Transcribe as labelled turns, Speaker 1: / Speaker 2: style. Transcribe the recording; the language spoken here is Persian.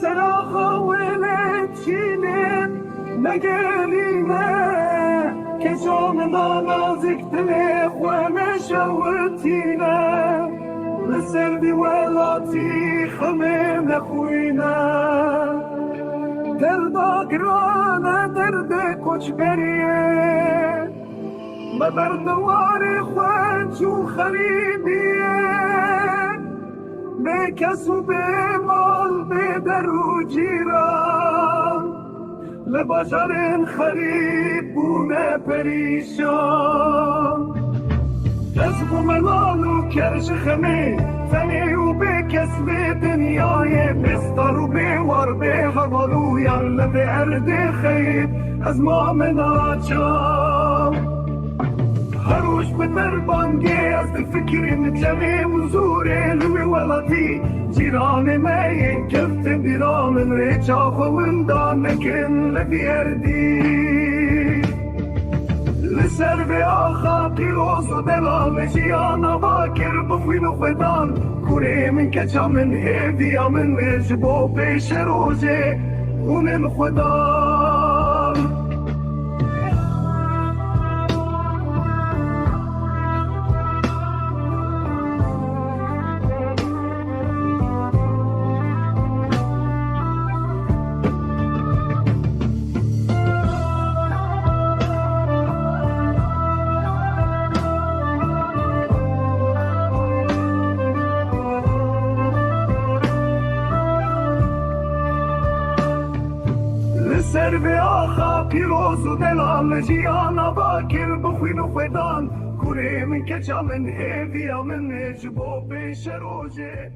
Speaker 1: سراغ ولتشينين نقلينا كجومنا نازك تليخ ومشوتينا لسلبي ولاتي خمين اخوينا دردك رانا دردك وجبريه ما بردوار خوانج وخريبيه بكس وبمال بدر وجيران لبشر خريب وما بريشان كسب ملال وكرش خمي ثاني وبكسب دنياي بستر وبور بهضل ويلا بأرض خيب أزمع من عجام هروش بمربانجي از فکر متلمي وزوري لوي ولدي جيران ما ينكفت برامن ريچاخ وندانكن لبيردي لسر بآخا قيروز ودلال جيانا باكر بفوين وفدان كوري من كجا من هيدي من ويجبو بيش روجي ومن خدان سر به آخا پیروز و دلال جیانا باکر بخوین و خدان کوره من کچا من هیویا من جبو پیش روژه